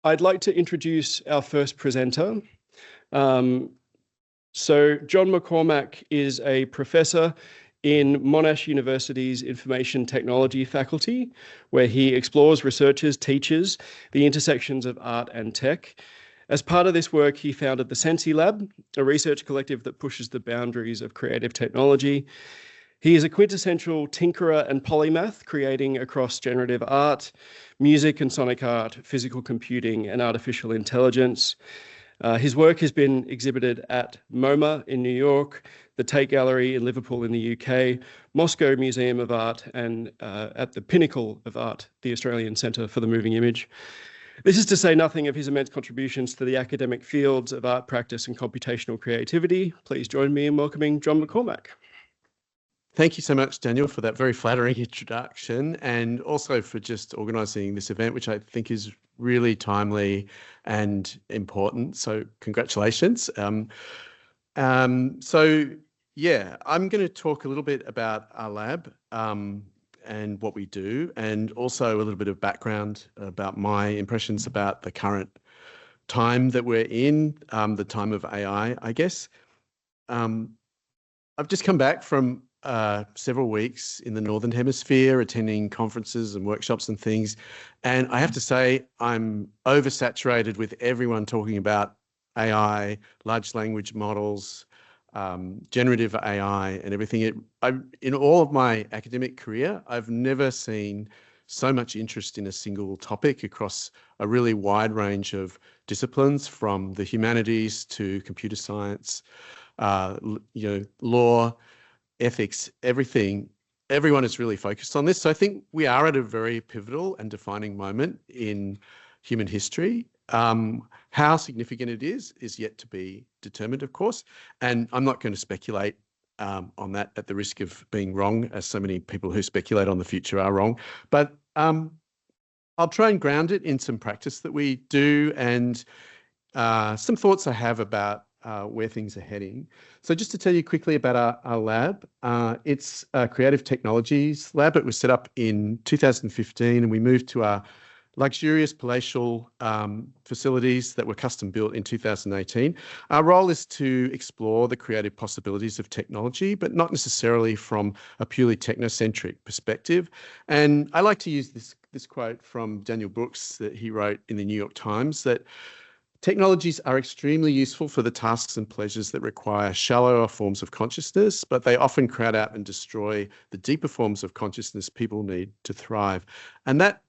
I'd like to introduce our first presenter. So Jon McCormack is a professor in Monash University's Information Technology faculty, where he explores, researches, teaches the intersections of art and tech. As part of this work, he founded the SensiLab, a research collective that pushes the boundaries of creative technology. He is a quintessential tinkerer and polymath, creating across generative art, music and sonic art, physical computing, and artificial intelligence. His work has been exhibited at MoMA in New York, the Tate Gallery in Liverpool in the UK, Moscow Museum of Art, and at the pinnacle of art, the Australian Centre for the Moving Image. This is to say nothing of his immense contributions to the academic fields of art practice and computational creativity. Please join me in welcoming Jon McCormack. Thank you so much, Daniel, for that very flattering introduction, and also for just organising this event, which I think is really timely and important. So congratulations. Yeah, I'm going to talk a little bit about our lab and what we do, and also a little bit of background about my impressions about the current time that we're in, the time of AI, I guess. I've just come back from several weeks in the Northern Hemisphere, attending conferences and workshops and things. And I have to say, I'm oversaturated with everyone talking about AI, large language models, generative AI and everything. In all of my academic career, I've never seen so much interest in a single topic across a really wide range of disciplines, from the humanities to computer science, law, ethics, everything. Everyone is really focused on this. So I think we are at a very pivotal and defining moment in human history. How significant it is yet to be determined, of course. And I'm not going to speculate on that at the risk of being wrong, as so many people who speculate on the future are wrong. But I'll try and ground it in some practice that we do and some thoughts I have about where things are heading. So just to tell you quickly about our lab, it's a creative technologies lab. It was set up in 2015 and we moved to our luxurious palatial facilities that were custom built in 2018. Our role is to explore the creative possibilities of technology, but not necessarily from a purely technocentric perspective. And I like to use this quote from Daniel Brooks that he wrote in the New York Times, that technologies are extremely useful for the tasks and pleasures that require shallower forms of consciousness, but they often crowd out and destroy the deeper forms of consciousness people need to thrive. And that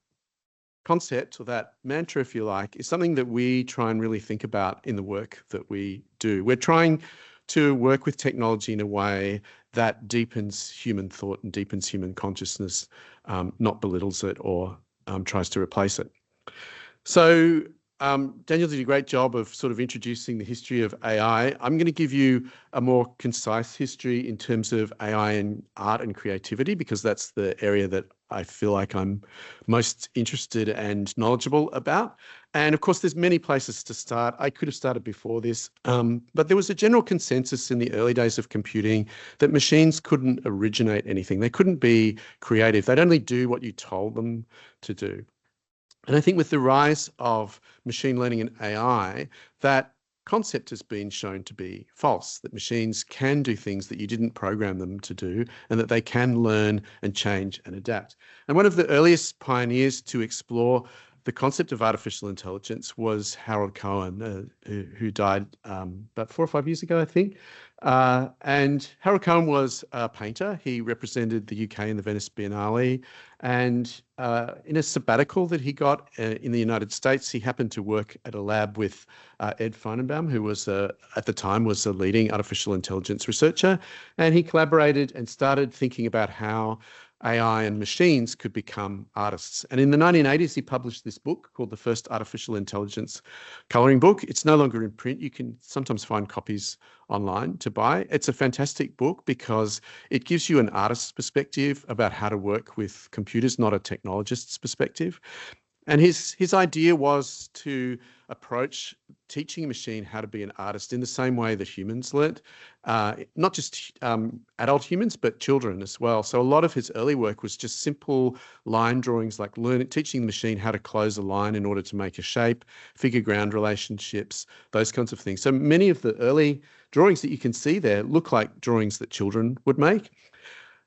concept, or that mantra, if you like, is something that we try and really think about in the work that we do. We're trying to work with technology in a way that deepens human thought and deepens human consciousness, not belittles it or tries to replace it. So Daniel did a great job of sort of introducing the history of AI. I'm going to give you a more concise history in terms of AI and art and creativity, because that's the area that I feel like I'm most interested and knowledgeable about. And of course, there's many places to start. I could have started before this, but there was a general consensus in the early days of computing that machines couldn't originate anything. They couldn't be creative. They'd only do what you told them to do. And I think with the rise of machine learning and AI, that concept has been shown to be false, that machines can do things that you didn't program them to do, and that they can learn and change and adapt. And one of the earliest pioneers to explore the concept of artificial intelligence was Harold Cohen, who died about 4 or 5 years ago, I think. And Harold Cohen was a painter. He represented the UK in the Venice Biennale. And in a sabbatical that he got in the United States, he happened to work at a lab with Ed Feinbaum, who was at the time was a leading artificial intelligence researcher. And he collaborated and started thinking about how AI and machines could become artists. And in the 1980s, he published this book called The First Artificial Intelligence Colouring Book. It's no longer in print. You can sometimes find copies online to buy. It's a fantastic book because it gives you an artist's perspective about how to work with computers, not a technologist's perspective. And his idea was to approach teaching a machine how to be an artist in the same way that humans learnt, not just adult humans, but children as well. So a lot of his early work was just simple line drawings, like teaching the machine how to close a line in order to make a shape, figure ground relationships, those kinds of things. So many of the early drawings that you can see there look like drawings that children would make.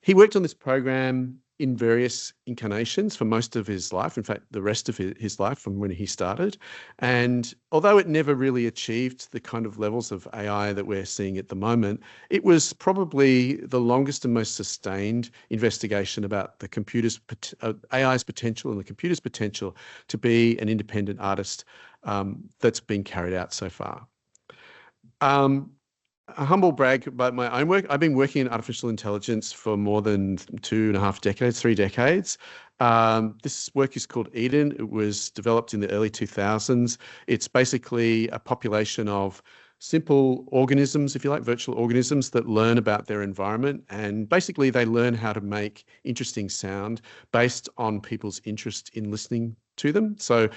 He worked on this program in various incarnations for most of his life, in fact, the rest of his life from when he started. And although it never really achieved the kind of levels of AI that we're seeing at the moment, it was probably the longest and most sustained investigation about the AI's potential and the computer's potential to be an independent artist that's been carried out so far. A humble brag about my own work. I've been working in artificial intelligence for more than 2.5 decades, 3 decades. This work is called Eden. It was developed in the early 2000s. It's basically a population of simple organisms, if you like, virtual organisms that learn about their environment. And basically they learn how to make interesting sound based on people's interest in listening to them. So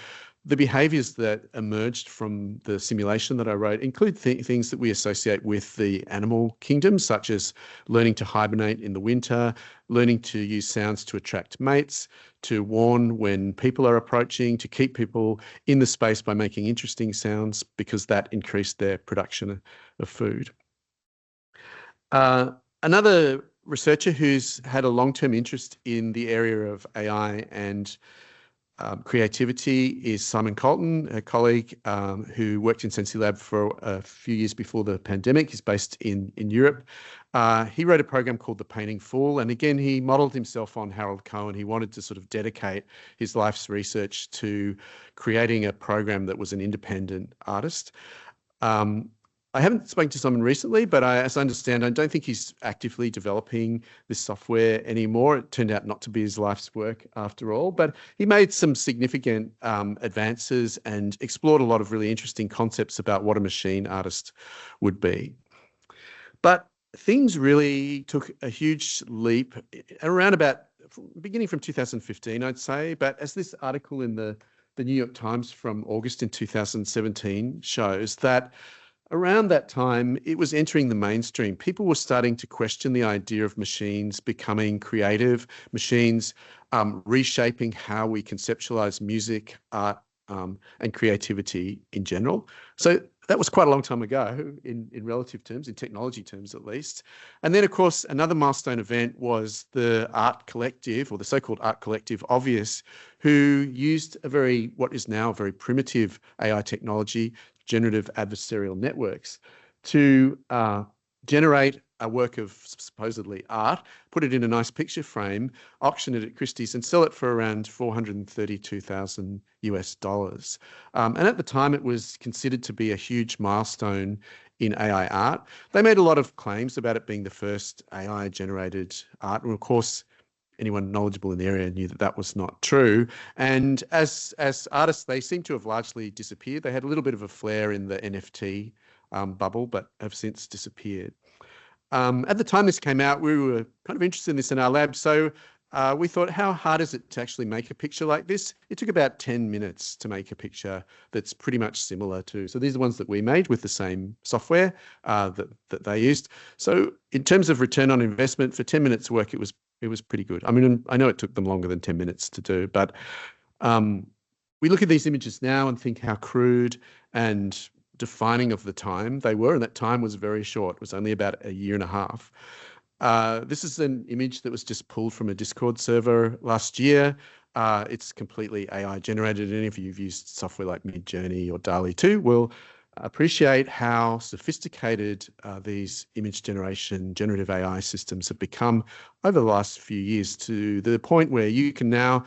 the behaviors that emerged from the simulation that I wrote include things that we associate with the animal kingdom, such as learning to hibernate in the winter, learning to use sounds to attract mates, to warn when people are approaching, to keep people in the space by making interesting sounds, because that increased their production of food. Another researcher who's had a long-term interest in the area of AI and creativity is Simon Colton, a colleague who worked in SensiLab for a few years before the pandemic. He's based in Europe. He wrote a program called The Painting Fool. And again, he modeled himself on Harold Cohen. He wanted to sort of dedicate his life's research to creating a program that was an independent artist. I haven't spoken to Simon recently, but as I understand, I don't think he's actively developing this software anymore. It turned out not to be his life's work after all, but he made some significant advances and explored a lot of really interesting concepts about what a machine artist would be. But things really took a huge leap around about beginning from 2015, I'd say. But as this article in the New York Times from August in 2017 shows, that around that time, it was entering the mainstream. People were starting to question the idea of machines becoming creative, machines reshaping how we conceptualize music, art, and creativity in general. So that was quite a long time ago in relative terms, in technology terms at least. And then, of course, another milestone event was the art collective, or the so-called art collective Obvious, who used what is now a very primitive AI technology, generative adversarial networks, to generate a work of supposedly art, put it in a nice picture frame, auction it at Christie's, and sell it for around $432,000 US. And at the time, it was considered to be a huge milestone in AI art. They made a lot of claims about it being the first AI-generated art, and of course, anyone knowledgeable in the area knew that that was not true. And as artists, they seem to have largely disappeared. They had a little bit of a flare in the NFT bubble, but have since disappeared. At the time this came out, we were kind of interested in this in our lab. So we thought, how hard is it to actually make a picture like this? It took about 10 minutes to make a picture that's pretty much similar to. So these are the ones that we made with the same software that they used. So in terms of return on investment, for 10 minutes work, it was pretty good. I mean, I know it took them longer than 10 minutes to do, but we look at these images now and think how crude and defining of the time they were, and that time was very short. It was only about 1.5 years. This is an image that was just pulled from a Discord server last year. It's completely AI generated. Any of you who've used software like Midjourney or DALL-E 2 will appreciate how sophisticated these image generation generative AI systems have become over the last few years, to the point where you can now,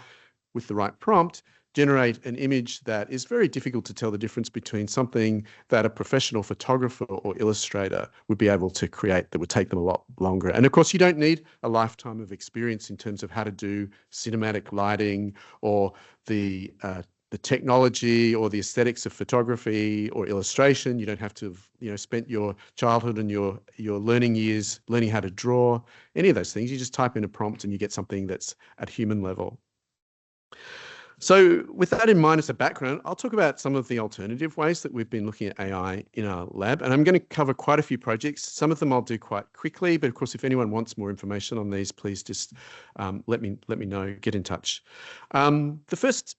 with the right prompt, generate an image that is very difficult to tell the difference between something that a professional photographer or illustrator would be able to create that would take them a lot longer. And of course, you don't need a lifetime of experience in terms of how to do cinematic lighting or the technology or the aesthetics of photography or illustration. You don't have to have, spent your childhood and your learning years learning how to draw, any of those things. You just type in a prompt and you get something that's at human level. So with that in mind as a background, I'll talk about some of the alternative ways that we've been looking at AI in our lab. And I'm going to cover quite a few projects. Some of them I'll do quite quickly, but of course, if anyone wants more information on these, please just let me know, get in touch. The first,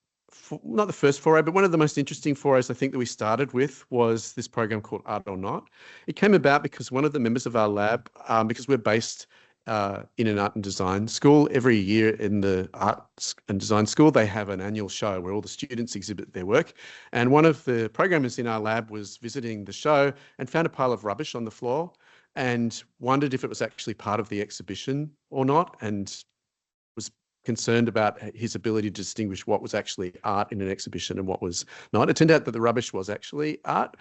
not the first foray, but one of the most interesting forays I think that we started with was this program called Art or Not. It came about because one of the members of our lab, because we're based in an art and design school. Every year in the arts and design school, they have an annual show where all the students exhibit their work. And one of the programmers in our lab was visiting the show and found a pile of rubbish on the floor and wondered if it was actually part of the exhibition or not, and was concerned about his ability to distinguish what was actually art in an exhibition and what was not. It turned out that the rubbish was actually art.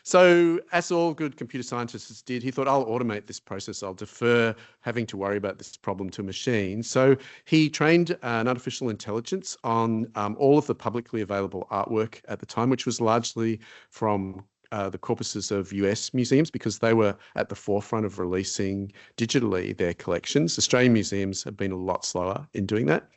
So as all good computer scientists did, he thought, I'll automate this process. I'll defer having to worry about this problem to a machine. So he trained an artificial intelligence on all of the publicly available artwork at the time, which was largely from the corpuses of US museums, because they were at the forefront of releasing digitally their collections. Australian museums have been a lot slower in doing that.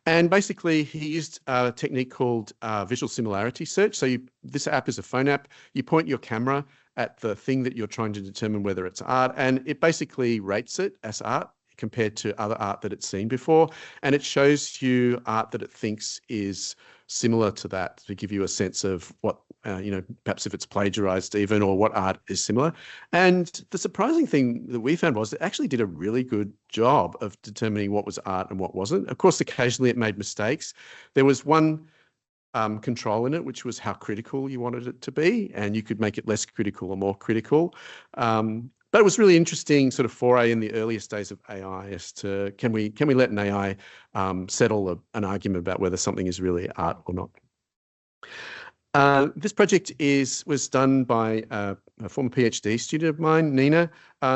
And basically, he used a technique called visual similarity search. So this app is a phone app. You point your camera at the thing that you're trying to determine whether it's art, and it basically rates it as art compared to other art that it's seen before. And it shows you art that it thinks is similar to that, to give you a sense of what, perhaps if it's plagiarized even, or what art is similar. And the surprising thing that we found was it actually did a really good job of determining what was art and what wasn't. Of course, occasionally it made mistakes. There was one control in it, which was how critical you wanted it to be, and you could make it less critical or more critical. But it was really interesting sort of foray in the earliest days of AI as to, can we let an AI settle an argument about whether something is really art or not. This project was done by a former PhD student of mine, Nina.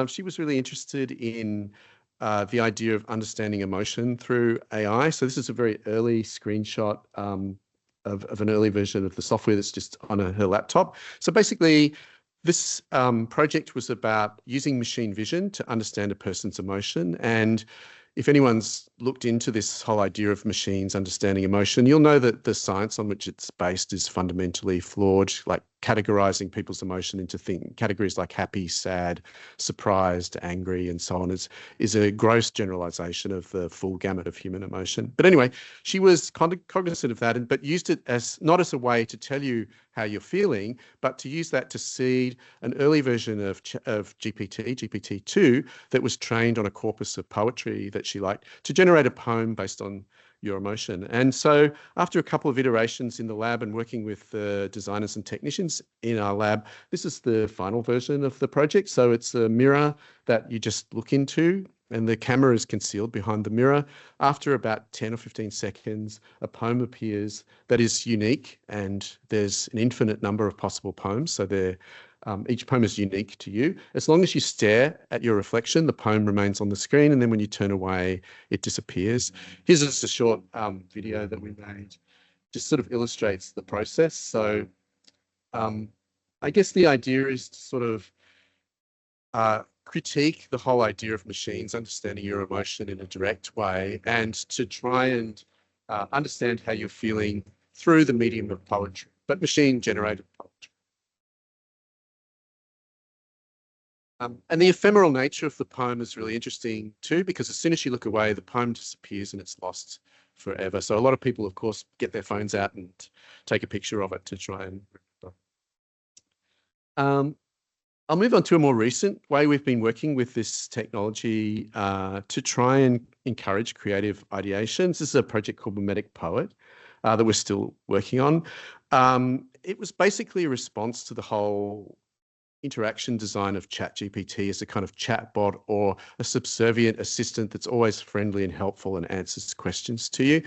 She was really interested in the idea of understanding emotion through AI. So this is a very early screenshot of an early version of the software that's just on her laptop. So basically, this project was about using machine vision to understand a person's emotion. And if anyone's looked into this whole idea of machines understanding emotion, you'll know that the science on which it's based is fundamentally flawed, like categorizing people's emotion into categories like happy, sad, surprised, angry, and so on is a gross generalization of the full gamut of human emotion. But anyway, she was cognizant of that, but used it as not as a way to tell you how you're feeling, but to use that to seed an early version of GPT-2, that was trained on a corpus of poetry that she liked, to generate a poem based on your emotion. And so after a couple of iterations in the lab and working with the designers and technicians in our lab, this is the final version of the project. So it's a mirror that you just look into, and the camera is concealed behind the mirror. After about 10 or 15 seconds, a poem appears that is unique, and there's an infinite number of possible poems. So each poem is unique to you. As long as you stare at your reflection, the poem remains on the screen, and then when you turn away, it disappears. Here's just a short video that we made, just sort of illustrates the process. So I guess the idea is to sort of critique the whole idea of machines understanding your emotion in a direct way, and to try and understand how you're feeling through the medium of poetry, but machine-generated poetry. And the ephemeral nature of the poem is really interesting too, because as soon as you look away, the poem disappears and it's lost forever. So a lot of people, of course, get their phones out and take a picture of it to try and I'll move on to a more recent way we've been working with this technology to try and encourage creative ideation. This is a project called Mimetic Poet that we're still working on. It was basically a response to the whole interaction design of ChatGPT as a kind of chatbot or a subservient assistant that's always friendly and helpful and answers questions to you.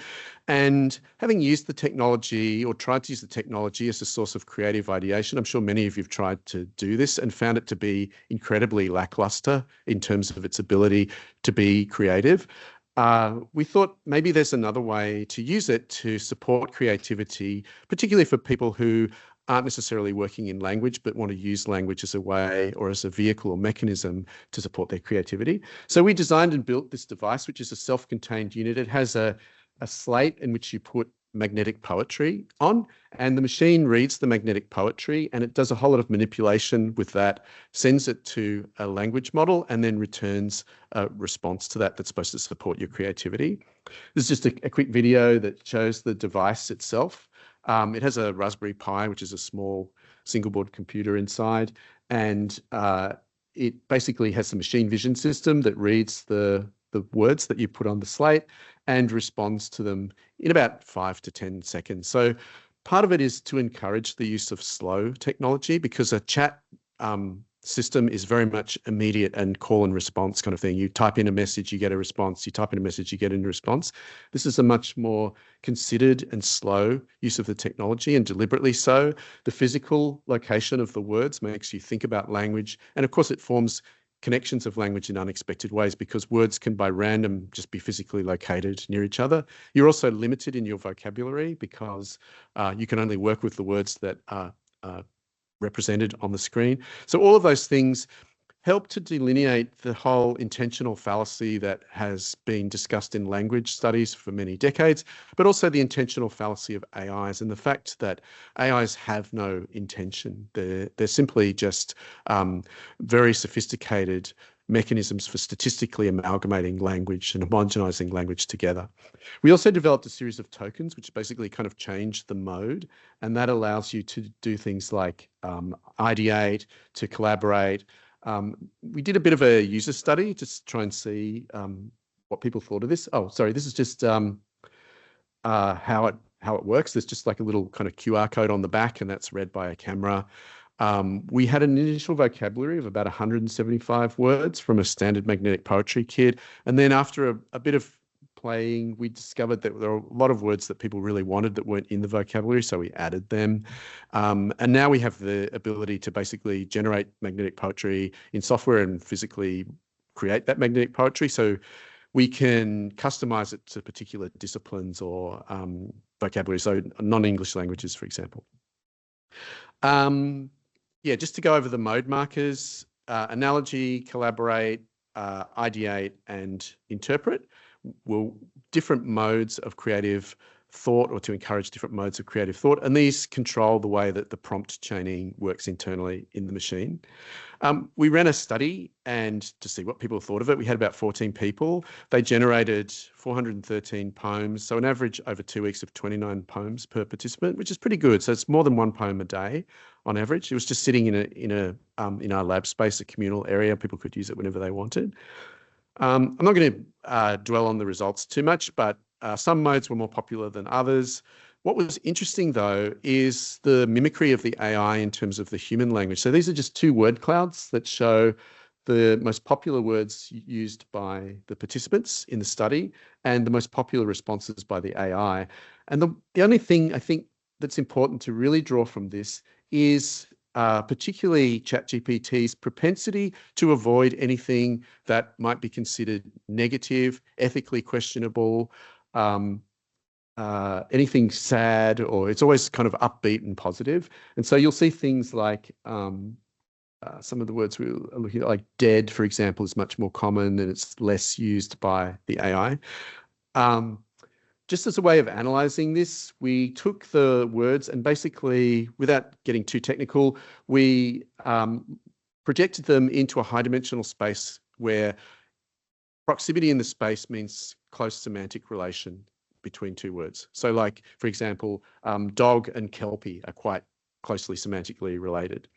And having used the technology, or tried to use the technology as a source of creative ideation, I'm sure many of you have tried to do this and found it to be incredibly lackluster in terms of its ability to be creative. We thought maybe there's another way to use it to support creativity, particularly for people who aren't necessarily working in language, but want to use language as a way or as a vehicle or mechanism to support their creativity. So we designed and built this device, which is a self-contained unit. It has a a slate in which you put magnetic poetry on, and the machine reads the magnetic poetry and it does a whole lot of manipulation with that, sends it to a language model, and then returns a response to that that's supposed to support your creativity. This is just a quick video that shows the device itself. It has a Raspberry Pi, which is a small single board computer inside, and it basically has a machine vision system that reads the words that you put on the slate and responds to them in about 5 to 10 seconds. So part of it is to encourage the use of slow technology, because a chat system is very much immediate and call and response kind of thing. You type in a message, you get a response. You type in a message, you get a response. This is a much more considered and slow use of the technology, and deliberately so. The physical location of the words makes you think about language. And of course, it forms connections of language in unexpected ways, because words can by random just be physically located near each other. You're also limited in your vocabulary, because you can only work with the words that are represented on the screen. So all of those things help to delineate the whole intentional fallacy that has been discussed in language studies for many decades, but also the intentional fallacy of AIs, and the fact that AIs have no intention. They're simply just very sophisticated mechanisms for statistically amalgamating language and homogenizing language together. We also developed a series of tokens which basically kind of change the mode, and that allows you to do things like ideate, to collaborate. We did a bit of a user study just to try and see what people thought of this. Oh, sorry, this is just how it works. There's just like a little kind of QR code on the back, and that's read by a camera. We had an initial vocabulary of about 175 words from a standard magnetic poetry kit. And then after a bit of playing, we discovered that there were a lot of words that people really wanted that weren't in the vocabulary, so we added them. And now we have the ability to basically generate magnetic poetry in software and physically create that magnetic poetry. So we can customize it to particular disciplines or vocabulary, so non-English languages, for example. Yeah, just to go over the mode markers, analogy, collaborate, ideate, and interpret. Different modes of creative thought, or to encourage different modes of creative thought. And these control the way that the prompt chaining works internally in the machine. We ran a study and to see what people thought of it. We had about 14 people. They generated 413 poems. So an average over 2 weeks of 29 poems per participant, which is pretty good. So it's more than 1 poem a day on average. It was just sitting in our lab space, a communal area. People could use it whenever they wanted. I'm not going to dwell on the results too much, but some modes were more popular than others. What was interesting, though, is the mimicry of the AI in terms of the human language. So these are just 2 word clouds that show the most popular words used by the participants in the study and the most popular responses by the AI. And the only thing I think that's important to really draw from this is particularly ChatGPT's propensity to avoid anything that might be considered negative, ethically questionable, anything sad, or it's always kind of upbeat and positive. And so you'll see things like some of the words we're looking at, like dead, for example, is much more common and it's less used by the AI. Just as a way of analyzing this, we took the words and basically, without getting too technical, we projected them into a high-dimensional space where proximity in the space means close semantic relation between 2 words. So like, for example, dog and kelpie are quite closely semantically related.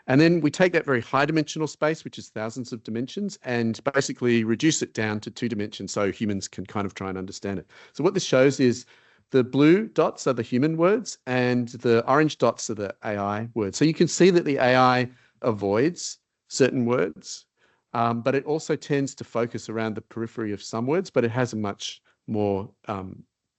And then we take that very high dimensional space, which is thousands of dimensions, and basically reduce it down to 2 dimensions so humans can kind of try and understand it. So what this shows is the blue dots are the human words and the orange dots are the AI words. So you can see that the AI avoids certain words, but it also tends to focus around the periphery of some words, but it has a much more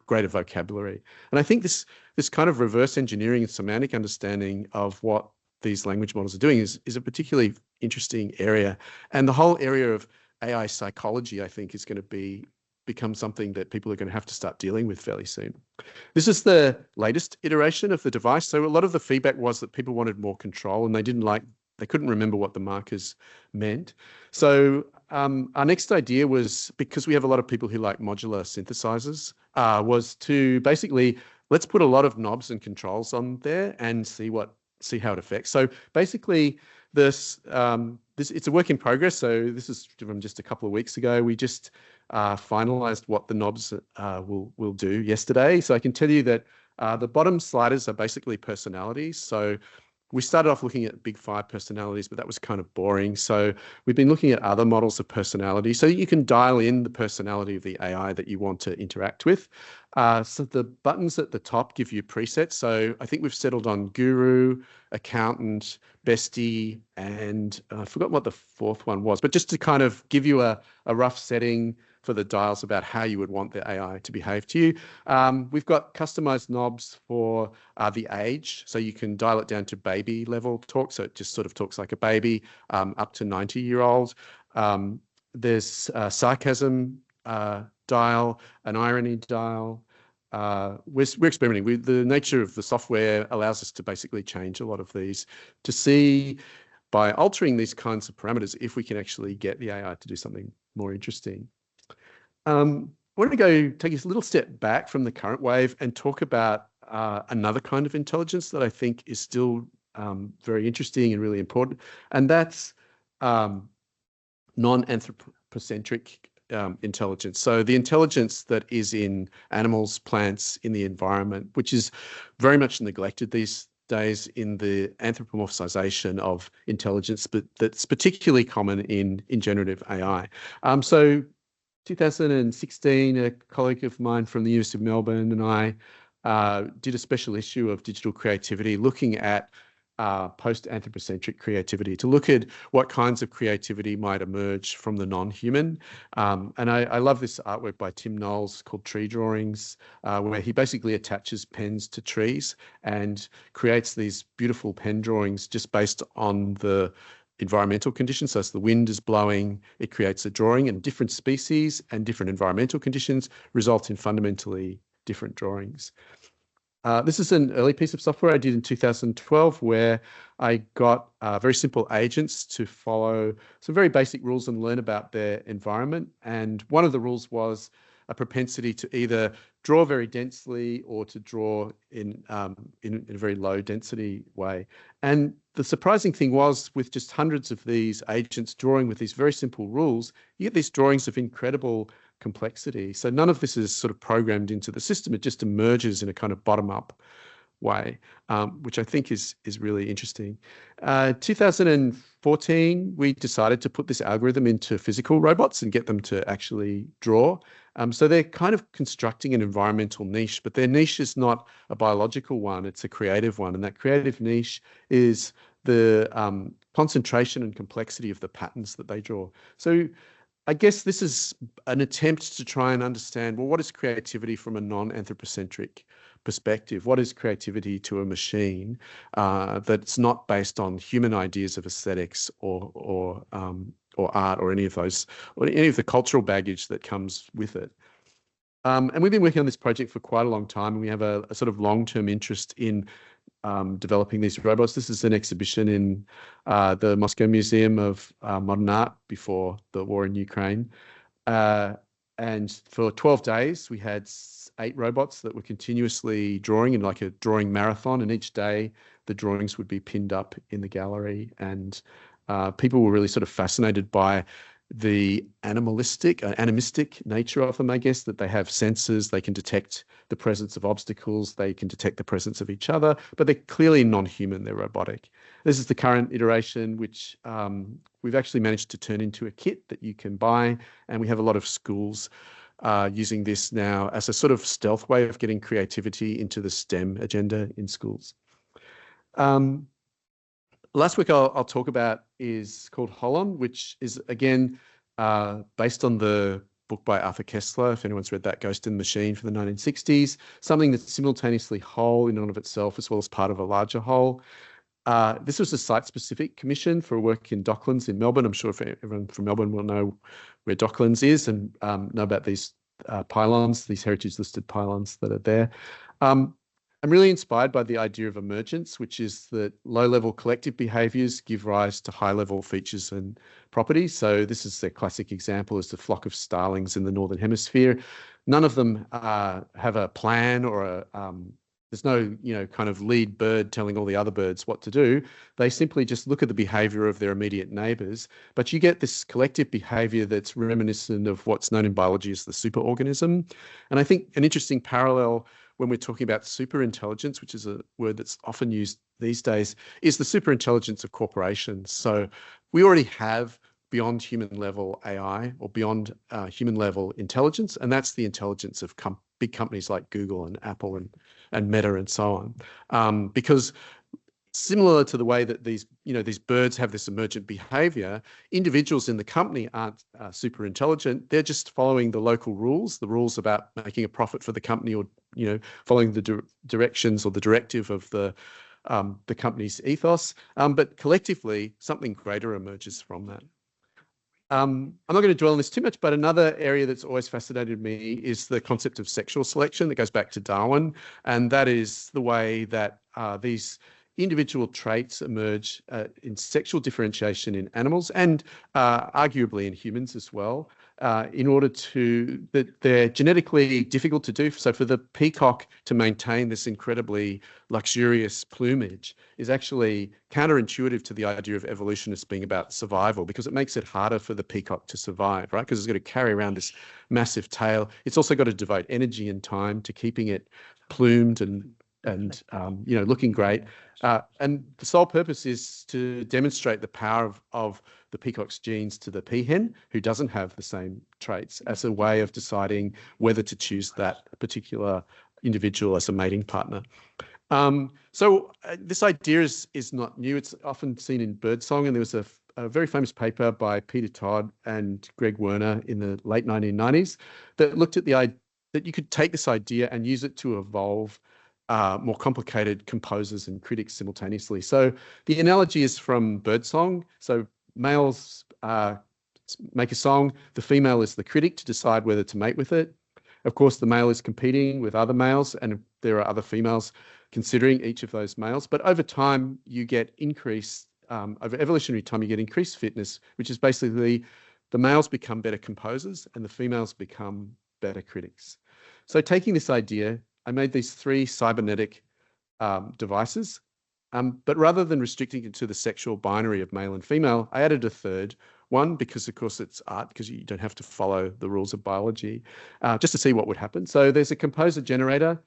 greater vocabulary. And I think this kind of reverse engineering and semantic understanding of what these language models are doing is a particularly interesting area. And the whole area of AI psychology, I think, is going to become something that people are going to have to start dealing with fairly soon. This is the latest iteration of the device. So a lot of the feedback was that people wanted more control and they couldn't remember what the markers meant. So our next idea was, because we have a lot of people who like modular synthesizers, was to basically, let's put a lot of knobs and controls on there and see how it affects. So basically, it's a work in progress. So this is from just a couple of weeks ago. We just finalized what the knobs will do yesterday. So I can tell you that the bottom sliders are basically personalities. So we started off looking at big 5 personalities, but that was kind of boring. So we've been looking at other models of personality. So you can dial in the personality of the AI that you want to interact with. So the buttons at the top give you presets. So I think we've settled on guru, accountant, bestie, and I forgot what the 4th one was, but just to kind of give you a rough setting for the dials about how you would want the AI to behave to you. We've got customized knobs for the age. So you can dial it down to baby level talk. So it just sort of talks like a baby, up to 90-year-old. There's a sarcasm dial, an irony dial. We're experimenting. The nature of the software allows us to basically change a lot of these to see, by altering these kinds of parameters, if we can actually get the AI to do something more interesting. I want to go take a little step back from the current wave and talk about another kind of intelligence that I think is still very interesting and really important, and that's non-anthropocentric intelligence. So the intelligence that is in animals, plants, in the environment, which is very much neglected these days in the anthropomorphization of intelligence, but that's particularly common in generative AI. So 2016, a colleague of mine from the University of Melbourne and I did a special issue of Digital Creativity looking at post-anthropocentric creativity, to look at what kinds of creativity might emerge from the non-human. And I love this artwork by Tim Knowles called Tree Drawings, where he basically attaches pens to trees and creates these beautiful pen drawings just based on the environmental conditions. So as the wind is blowing, it creates a drawing, and different species and different environmental conditions result in fundamentally different drawings. This is an early piece of software I did in 2012, where I got very simple agents to follow some very basic rules and learn about their environment. And one of the rules was a propensity to either draw very densely or to draw in a very low density way. And the surprising thing was, with just hundreds of these agents drawing with these very simple rules, you get these drawings of incredible complexity. So none of this is sort of programmed into the system. It just emerges in a kind of bottom-up way, which I think is really interesting. 2014, we decided to put this algorithm into physical robots and get them to actually draw. So they're kind of constructing an environmental niche, but their niche is not a biological one, it's a creative one. And that creative niche is the concentration and complexity of the patterns that they draw. So I guess this is an attempt to try and understand, well, what is creativity from a non-anthropocentric perspective? What is creativity to a machine that's not based on human ideas of aesthetics or art or any of those, or any of the cultural baggage that comes with it? And we've been working on this project for quite a long time, and we have a sort of long-term interest in developing these robots. This is an exhibition in the Moscow Museum of Modern Art before the war in Ukraine. And for 12 days, we had 8 robots that were continuously drawing in like a drawing marathon. And each day, the drawings would be pinned up in the gallery. And people were really sort of fascinated by the animistic nature of them, I guess, that they have senses, they can detect the presence of obstacles, they can detect the presence of each other, but they're clearly non-human, they're robotic. This is the current iteration, which we've actually managed to turn into a kit that you can buy, and we have a lot of schools using this now as a sort of stealth way of getting creativity into the STEM agenda in schools. Last week I'll talk about is called Holon, which is, again, based on the book by Arthur Koestler, if anyone's read that, Ghost in the Machine from the 1960s, something that's simultaneously whole in and of itself as well as part of a larger whole. This was a site-specific commission for work in Docklands in Melbourne. I'm sure if everyone from Melbourne will know where Docklands is and know about these pylons, these heritage-listed pylons that are there. I'm really inspired by the idea of emergence, which is that low-level collective behaviors give rise to high-level features and properties. So this is a classic example is the flock of starlings in the Northern Hemisphere. None of them have a plan or there's no, kind of lead bird telling all the other birds what to do. They simply just look at the behavior of their immediate neighbors. But you get this collective behavior that's reminiscent of what's known in biology as the superorganism. And I think an interesting parallel when we're talking about superintelligence, which is a word that's often used these days, is the superintelligence of corporations. So we already have beyond human level AI or beyond human level intelligence, and that's the intelligence of big companies like Google and Apple and Meta and so on. Because similar to the way that these birds have this emergent behavior, individuals in the company aren't super intelligent. They're just following the local rules, the rules about making a profit for the company, or following the directions or the directive of the company's ethos. But collectively, something greater emerges from that. I'm not going to dwell on this too much, but another area that's always fascinated me is the concept of sexual selection that goes back to Darwin. And that is the way that these individual traits emerge in sexual differentiation in animals and arguably in humans as well, in order that they're genetically difficult to do. So for the peacock to maintain this incredibly luxurious plumage is actually counterintuitive to the idea of evolution as being about survival, because it makes it harder for the peacock to survive, right? Because it's got to carry around this massive tail. It's also got to devote energy and time to keeping it plumed and looking great. And the sole purpose is to demonstrate the power of the peacock's genes to the peahen, who doesn't have the same traits, as a way of deciding whether to choose that particular individual as a mating partner. So this idea is not new. It's often seen in birdsong, and there was a very famous paper by Peter Todd and Greg Werner in the late 1990s that looked at the idea that you could take this idea and use it to evolve more complicated composers and critics simultaneously. So the analogy is from birdsong. So males make a song, the female is the critic to decide whether to mate with it. Of course, the male is competing with other males, and there are other females considering each of those males. But over time, you get over evolutionary time, you get increased fitness, which is basically the males become better composers and the females become better critics. So taking this idea, I made these 3 cybernetic devices, but rather than restricting it to the sexual binary of male and female, I added a third one, because of course it's art, because you don't have to follow the rules of biology, just to see what would happen. So there's a composer generator,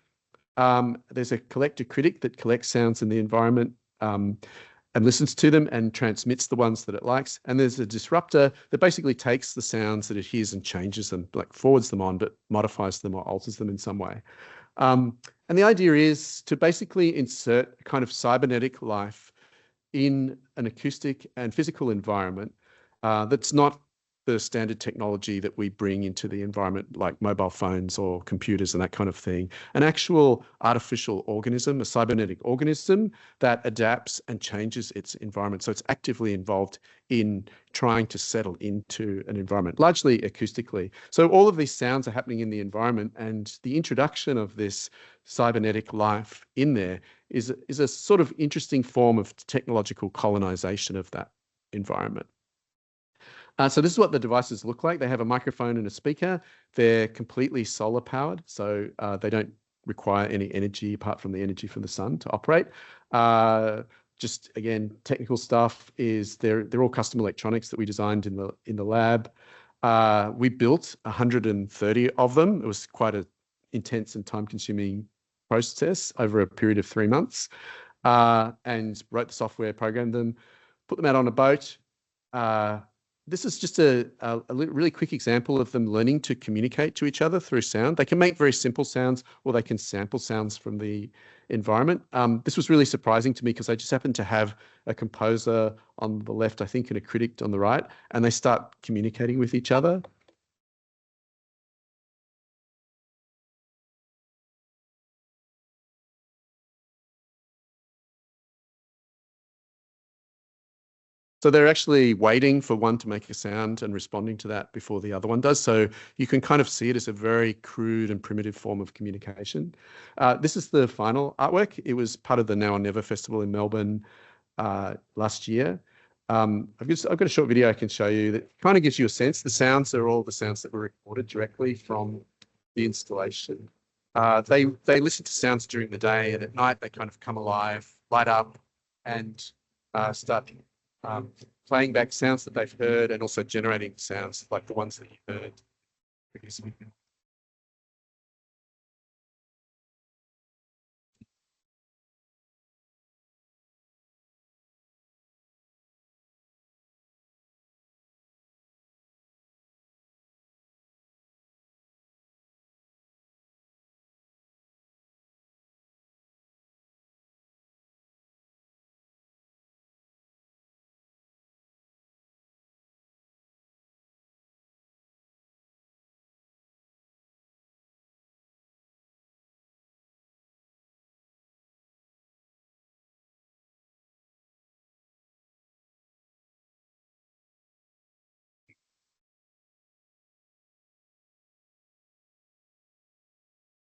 there's a collector critic that collects sounds in the environment and listens to them and transmits the ones that it likes. And there's a disruptor that basically takes the sounds that it hears and changes them, like forwards them on, but modifies them or alters them in some way. And the idea is to basically insert a kind of cybernetic life in an acoustic and physical environment that's not the standard technology that we bring into the environment, like mobile phones or computers and that kind of thing. An actual artificial organism, a cybernetic organism that adapts and changes its environment. So it's actively involved in trying to settle into an environment, largely acoustically. So all of these sounds are happening in the environment, and the introduction of this cybernetic life in there is a sort of interesting form of technological colonization of that environment. So this is what the devices look like. They have a microphone and a speaker. They're completely solar powered, so they don't require any energy apart from the energy from the sun to operate. Just again, technical stuff is they're all custom electronics that we designed in the lab. We built 130 of them. It was quite an intense and time-consuming process over a period of 3 months, and wrote the software, programmed them, put them out on a boat. This is just a really quick example of them learning to communicate to each other through sound. They can make very simple sounds, or they can sample sounds from the environment. This was really surprising to me because I just happened to have a composer on the left, I think, and a critic on the right, and they start communicating with each other. So they're actually waiting for one to make a sound and responding to that before the other one does. So you can kind of see it as a very crude and primitive form of communication. This is the final artwork. It was part of the Now or Never Festival in Melbourne last year. I've got a short video I can show you that kind of gives you a sense. The sounds are all the sounds that were recorded directly from the installation. They listen to sounds during the day, and at night they kind of come alive, light up, and start playing back sounds that they've heard, and also generating sounds like the ones that you heard previously.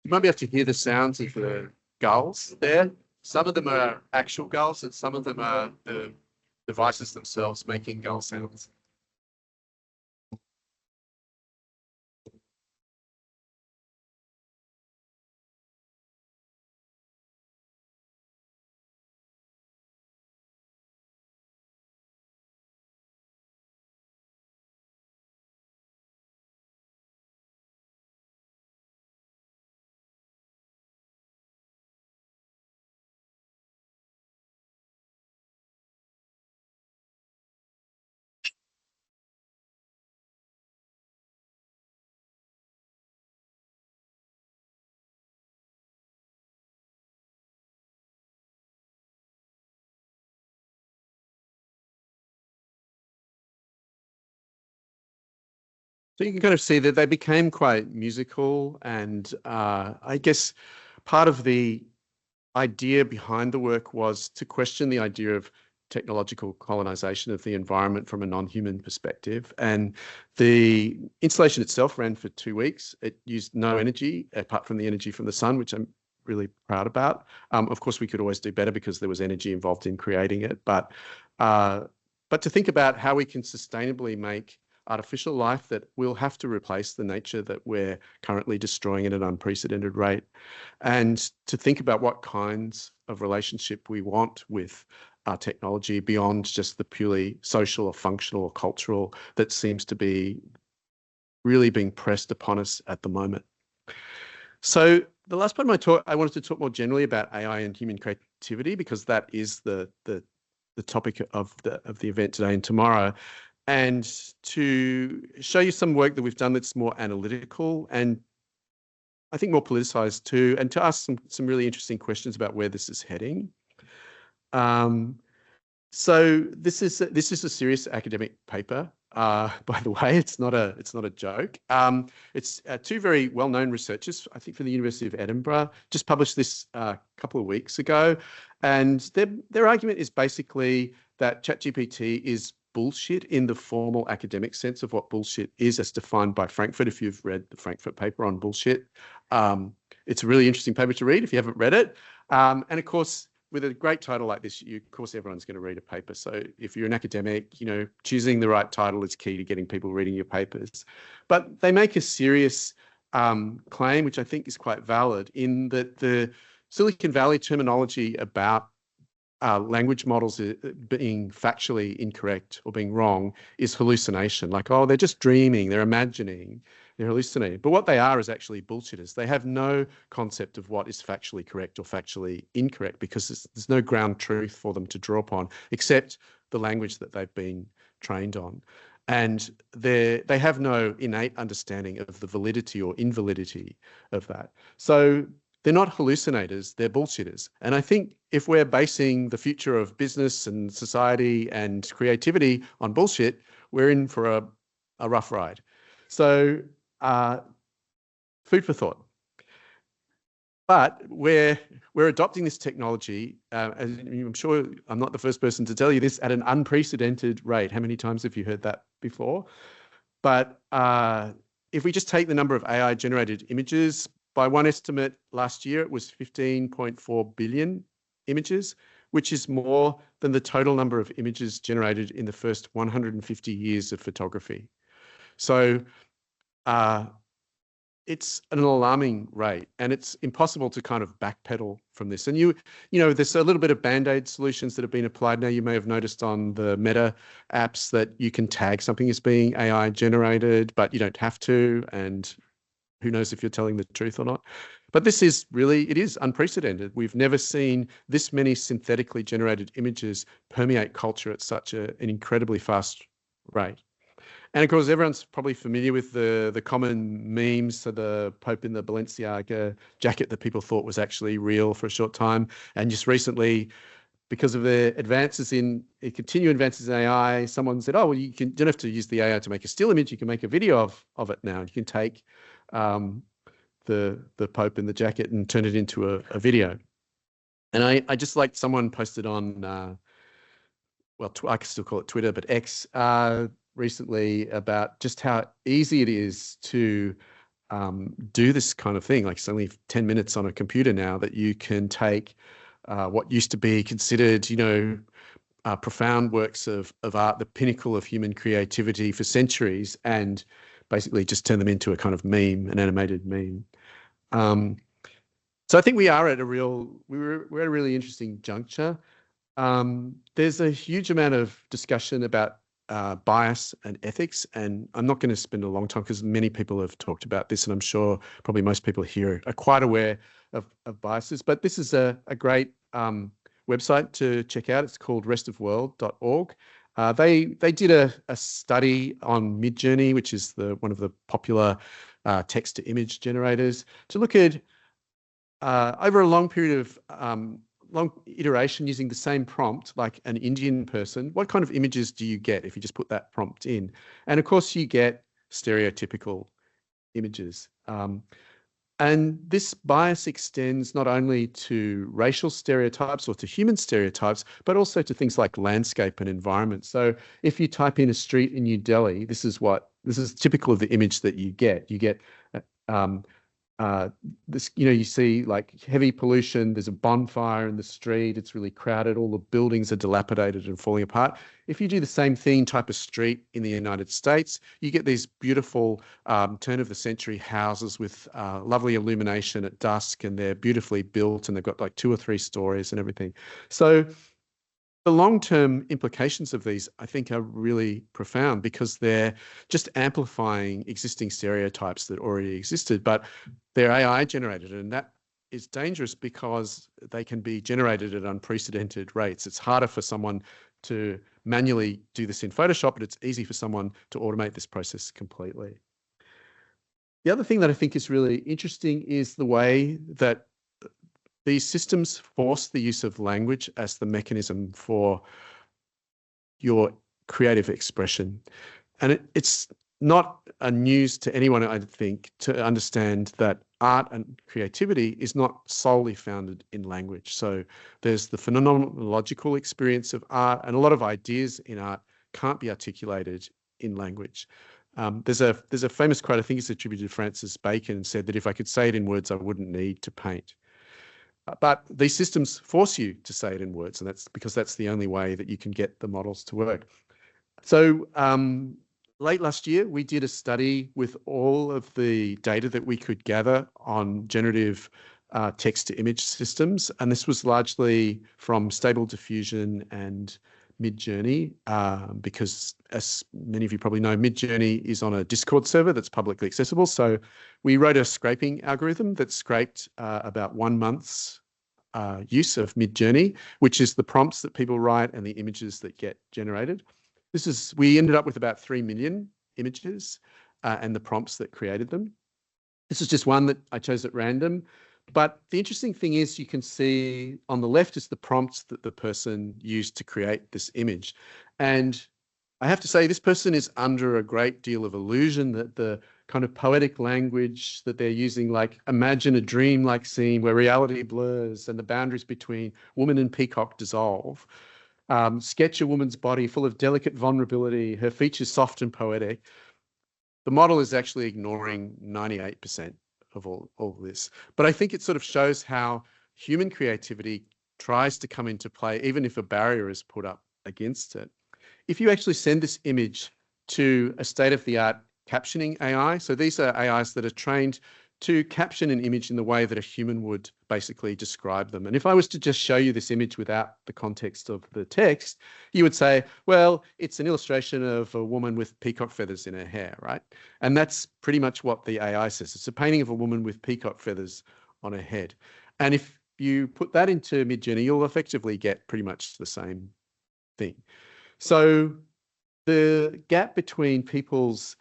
You might be able to hear the sounds of the gulls there. Some of them are actual gulls, and some of them are the devices themselves making gull sounds. So you can kind of see that they became quite musical, and I guess part of the idea behind the work was to question the idea of technological colonization of the environment from a non-human perspective. And the installation itself ran for 2 weeks. It used no energy apart from the energy from the sun, which I'm really proud about. Of course, we could always do better because there was energy involved in creating it. But to think about how we can sustainably make artificial life that will have to replace the nature that we're currently destroying at an unprecedented rate, and to think about what kinds of relationship we want with our technology beyond just the purely social or functional or cultural that seems to be really being pressed upon us at the moment. So the last part of my talk, I wanted to talk more generally about AI and human creativity, because that is the topic of the event today and tomorrow, and to show you some work that we've done that's more analytical and I think more politicized too, and to ask some really interesting questions about where this is heading. So this is a serious academic paper. By the way, it's not a joke. It's two very well-known researchers, I think from the University of Edinburgh, just published this a couple of weeks ago, and their argument is basically that ChatGPT is bullshit in the formal academic sense of what bullshit is as defined by Frankfurt. If you've read the Frankfurt paper on bullshit, it's a really interesting paper to read if you haven't read it. And of course, with a great title like this, of course, everyone's going to read a paper. So if you're an academic, choosing the right title is key to getting people reading your papers. But they make a serious claim, which I think is quite valid, in that the Silicon Valley terminology about language models being factually incorrect or being wrong is hallucination. Like, oh, they're just dreaming, they're imagining, they're hallucinating. But what they are is actually bullshitters. They have no concept of what is factually correct or factually incorrect, because there's no ground truth for them to draw upon except the language that they've been trained on. And they have no innate understanding of the validity or invalidity of that. So they're not hallucinators, they're bullshitters. And I think if we're basing the future of business and society and creativity on bullshit, we're in for a rough ride. So food for thought. But we're adopting this technology, as I'm sure I'm not the first person to tell you this, at an unprecedented rate. How many times have you heard that before? But if we just take the number of AI-generated images, by one estimate last year, it was 15.4 billion images, which is more than the total number of images generated in the first 150 years of photography. So it's an alarming rate, and it's impossible to kind of backpedal from this. And you know, there's a little bit of Band-Aid solutions that have been applied now. You may have noticed on the Meta apps that you can tag something as being AI generated, but you don't have to. And who knows if you're telling the truth or not. But this is really, it is unprecedented. We've never seen this many synthetically generated images permeate culture at such an incredibly fast rate. And of course, everyone's probably familiar with the common memes. So the Pope in the Balenciaga jacket that people thought was actually real for a short time. And just recently, because of the advances in continued advances in AI, someone said, oh, well, you don't have to use the AI to make a still image. You can make a video of it now. You can take the Pope in the jacket and turn it into a video. And I just like someone posted on, well, I can still call it Twitter, but X, recently, about just how easy it is to do this kind of thing. Like it's only 10 minutes on a computer now that you can take what used to be considered, you know, profound works of art, the pinnacle of human creativity for centuries, and basically just turn them into a kind of meme, an animated meme. So I think we are at a we're at a really interesting juncture. There's a huge amount of discussion about bias and ethics, and I'm not going to spend a long time because many people have talked about this, and I'm sure probably most people here are quite aware of biases. But this is a great website to check out. It's called restofworld.org. They did a study on Midjourney, which is one of the popular text-to-image generators, to look at over a long period of long iteration using the same prompt, like an Indian person, what kind of images do you get if you just put that prompt in? And of course, you get stereotypical images. And this bias extends not only to racial stereotypes or to human stereotypes, but also to things like landscape and environment. So if you type in a street in New Delhi, this is typical of the image that you get. You get this, you know, you see like heavy pollution, there's a bonfire in the street, it's really crowded, all the buildings are dilapidated and falling apart. If you do the same thing, type of street in the United States, you get these beautiful turn of the century houses with lovely illumination at dusk, and they're beautifully built, and they've got like 2 or 3 stories and everything. So the long-term implications of these, I think, are really profound because they're just amplifying existing stereotypes that already existed, but they're AI generated, and that is dangerous because they can be generated at unprecedented rates. It's harder for someone to manually do this in Photoshop, but it's easy for someone to automate this process completely. The other thing that I think is really interesting is the way that these systems force the use of language as the mechanism for your creative expression. And it's not a news to anyone, I think, to understand that art and creativity is not solely founded in language. So there's the phenomenological experience of art, and a lot of ideas in art can't be articulated in language. There's a famous quote, I think it's attributed to Francis Bacon, said that if I could say it in words, I wouldn't need to paint. But these systems force you to say it in words, and that's because that's the only way that you can get the models to work. So late last year, we did a study with all of the data that we could gather on generative text-to-image systems, and this was largely from Stable Diffusion and Midjourney, because as many of you probably know, Midjourney is on a Discord server that's publicly accessible. So we wrote a scraping algorithm that scraped about 1 month's use of Midjourney, which is the prompts that people write and the images that get generated. We ended up with about 3 million images and the prompts that created them. This is just one that I chose at random. But the interesting thing is you can see on the left is the prompts that the person used to create this image. And I have to say, this person is under a great deal of illusion that the kind of poetic language that they're using, like imagine a dream-like scene where reality blurs and the boundaries between woman and peacock dissolve. Sketch a woman's body full of delicate vulnerability, her features soft and poetic. The model is actually ignoring 98% of all this. But I think it sort of shows how human creativity tries to come into play, even if a barrier is put up against it. If you actually send this image to a state-of-the-art captioning AI, so these are AIs that are trained to caption an image in the way that a human would basically describe them. And if I was to just show you this image without the context of the text, you would say, well, it's an illustration of a woman with peacock feathers in her hair, right? And that's pretty much what the AI says. It's a painting of a woman with peacock feathers on her head. And if you put that into Midjourney, you'll effectively get pretty much the same thing. So the gap between people's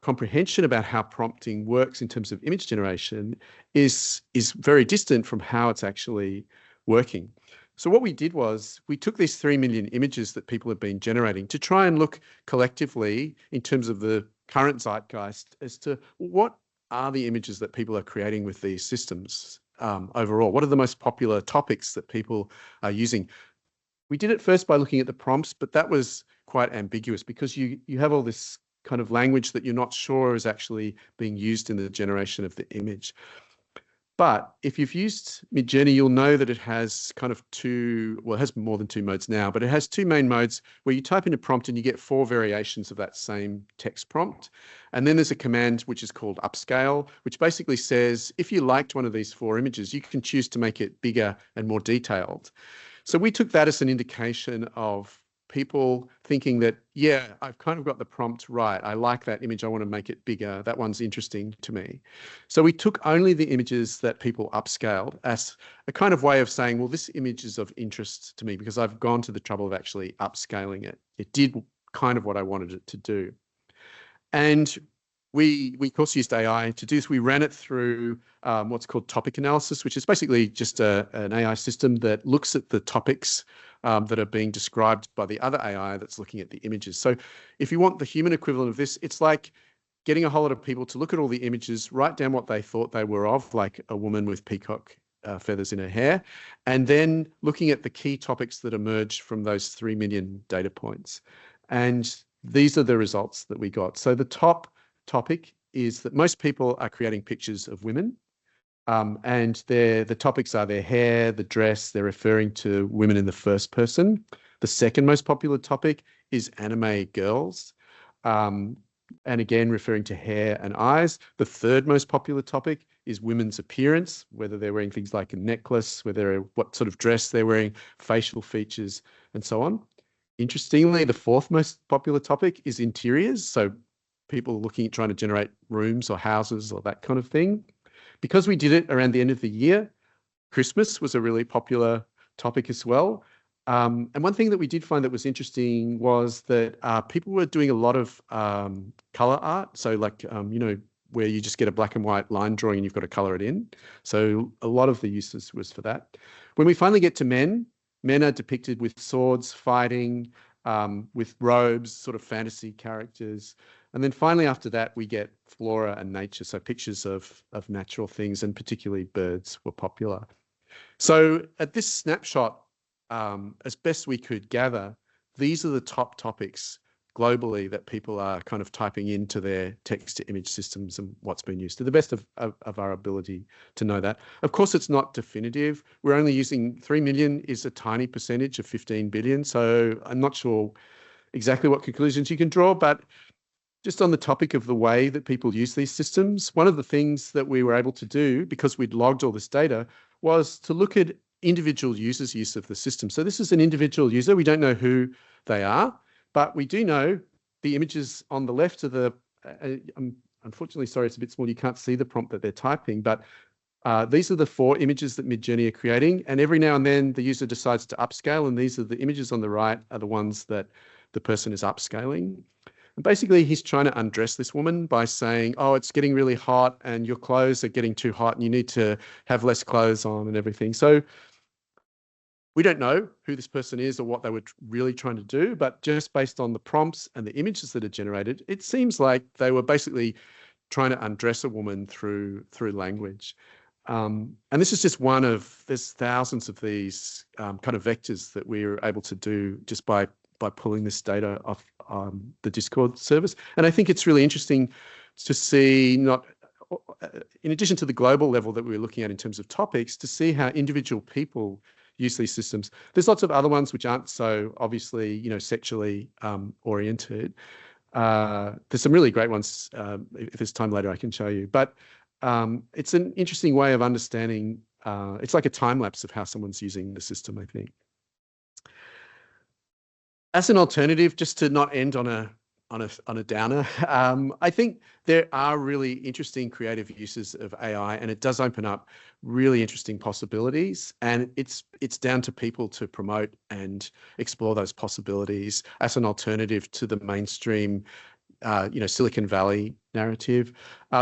comprehension about how prompting works in terms of image generation is very distant from how it's actually working. So what we did was we took these 3 million images that people have been generating to try and look collectively in terms of the current zeitgeist as to what are the images that people are creating with these systems overall. What are the most popular topics that people are using? We did it first by looking at the prompts, but that was quite ambiguous because you have all this kind of language that you're not sure is actually being used in the generation of the image. But if you've used Midjourney, you'll know that it has kind of it has more than 2 modes now, but it has 2 main modes where you type in a prompt and you get 4 variations of that same text prompt. And then there's a command which is called upscale, which basically says, if you liked one of these 4 images, you can choose to make it bigger and more detailed. So we took that as an indication of people thinking that, yeah, I've kind of got the prompt right. I like that image. I want to make it bigger. That one's interesting to me. So we took only the images that people upscaled as a kind of way of saying, well, this image is of interest to me because I've gone to the trouble of actually upscaling it. It did kind of what I wanted it to do. And we of course used AI to do this. We ran it through what's called topic analysis, which is basically just an AI system that looks at the topics that are being described by the other AI that's looking at the images. So if you want the human equivalent of this, it's like getting a whole lot of people to look at all the images, write down what they thought they were of, like a woman with peacock feathers in her hair, and then looking at the key topics that emerge from those 3 million data points. And these are the results that we got. So the top topic is that most people are creating pictures of women, and the topics are their hair, the dress. They're referring to women in the first person. The second most popular topic is anime girls, and again referring to hair and eyes. The third most popular topic is women's appearance, whether they're wearing things like a necklace, what sort of dress they're wearing, facial features, and so on. Interestingly, the fourth most popular topic is interiors. So people looking at trying to generate rooms or houses or that kind of thing. Because we did it around the end of the year, Christmas was a really popular topic as well. And one thing that we did find that was interesting was that people were doing a lot of color art. So like, where you just get a black and white line drawing and you've got to color it in. So a lot of the uses was for that. When we finally get to men are depicted with swords, fighting, with robes, sort of fantasy characters. And then finally after that, we get flora and nature. So pictures of natural things, and particularly birds were popular. So at this snapshot, as best we could gather, these are the top topics globally that people are kind of typing into their text-to-image systems and what's been used, to the best of our ability to know that. Of course, it's not definitive. We're only using 3 million is a tiny percentage of 15 billion. So I'm not sure exactly what conclusions you can draw, but just on the topic of the way that people use these systems, one of the things that we were able to do, because we'd logged all this data, was to look at individual users' use of the system. So this is an individual user. We don't know who they are, but we do know the images on the left of the, I'm unfortunately sorry, it's a bit small. You can't see the prompt that they're typing, but these are the 4 images that Midjourney are creating. And every now and then the user decides to upscale, and these are the images on the right are the ones that the person is upscaling. And basically he's trying to undress this woman by saying, oh, it's getting really hot and your clothes are getting too hot and you need to have less clothes on and everything. So we don't know who this person is or what they were really trying to do, but just based on the prompts and the images that are generated, it seems like they were basically trying to undress a woman through language. And this is just one of, there's thousands of these kind of vectors that we're able to do just by pulling this data off the Discord service. And I think it's really interesting to see, not in addition to the global level that we were looking at in terms of topics, to see how individual people use these systems. There's lots of other ones which aren't so obviously, you know, sexually oriented. There's some really great ones. If there's time later, I can show you. But it's an interesting way of understanding. It's like a time lapse of how someone's using the system, I think. As an alternative, just to not end on a downer, I think there are really interesting creative uses of AI, and it does open up really interesting possibilities. And it's down to people to promote and explore those possibilities as an alternative to the mainstream, you know, Silicon Valley narrative.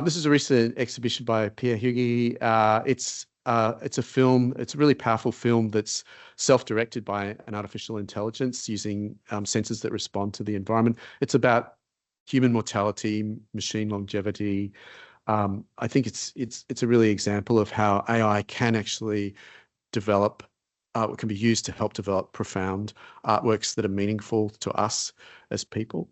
This is a recent exhibition by Pierre Hugues. It's a film. It's a really powerful film that's self-directed by an artificial intelligence using sensors that respond to the environment. It's about human mortality, machine longevity. I think it's a really example of how AI can actually develop, can be used to help develop profound artworks that are meaningful to us as people.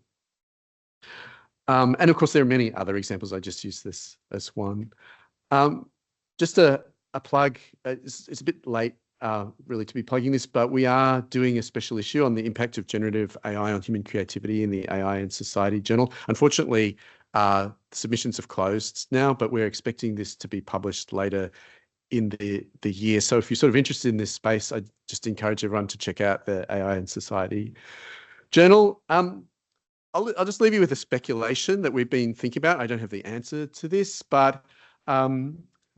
And of course, there are many other examples. I just use this as one. Just a plug. It's a bit late, really, to be plugging this, but we are doing a special issue on the impact of generative AI on human creativity in the AI and Society journal. Unfortunately, submissions have closed now, but we're expecting this to be published later in the year. So if you're sort of interested in this space, I just encourage everyone to check out the AI and Society journal. I'll just leave you with a speculation that we've been thinking about. I don't have the answer to this, but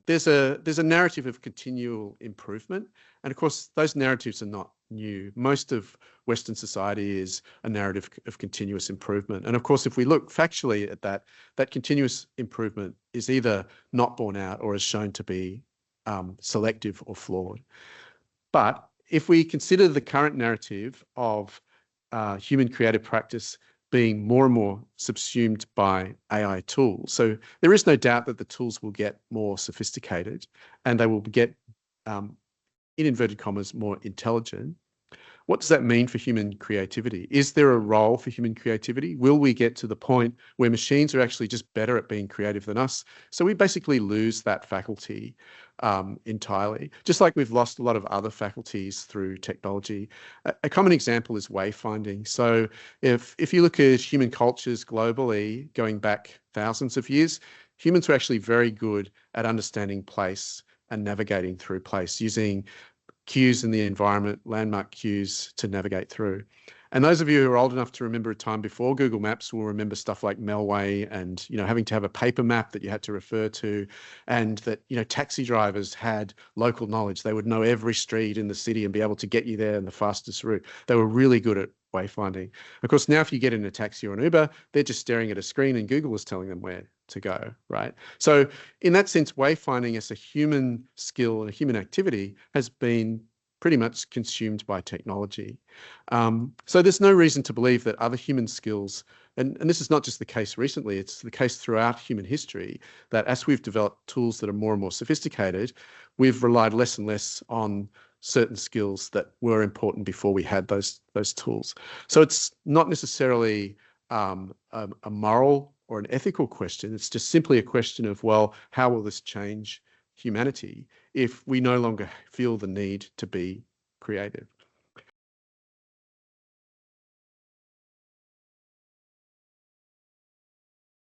there's a narrative of continual improvement. And of course, those narratives are not new. Most of Western society is a narrative of continuous improvement. And of course, if we look factually at that, that continuous improvement is either not borne out or is shown to be selective or flawed. But if we consider the current narrative of human creative practice being more and more subsumed by AI tools. So there is no doubt that the tools will get more sophisticated and they will get, in inverted commas, more intelligent. What does that mean for human creativity? Is there a role for human creativity? Will we get to the point where machines are actually just better at being creative than us? So we basically lose that faculty entirely, just like we've lost a lot of other faculties through technology. A common example is wayfinding. So if you look at human cultures globally, going back thousands of years, humans were actually very good at understanding place and navigating through place, using cues in the environment, landmark cues to navigate through. And those of you who are old enough to remember a time before Google Maps will remember stuff like Melway and, you know, having to have a paper map that you had to refer to, and that, you know, taxi drivers had local knowledge. They would know every street in the city and be able to get you there in the fastest route. They were really good at wayfinding. Of course, now if you get in a taxi or an Uber, they're just staring at a screen and Google is telling them where to go, right? So in that sense, wayfinding as a human skill and a human activity has been pretty much consumed by technology. So there's no reason to believe that other human skills, and this is not just the case recently, it's the case throughout human history, that as we've developed tools that are more and more sophisticated, we've relied less and less on certain skills that were important before we had those tools. So it's not necessarily a moral or an ethical question. It's just simply a question of, well, how will this change humanity if we no longer feel the need to be creative?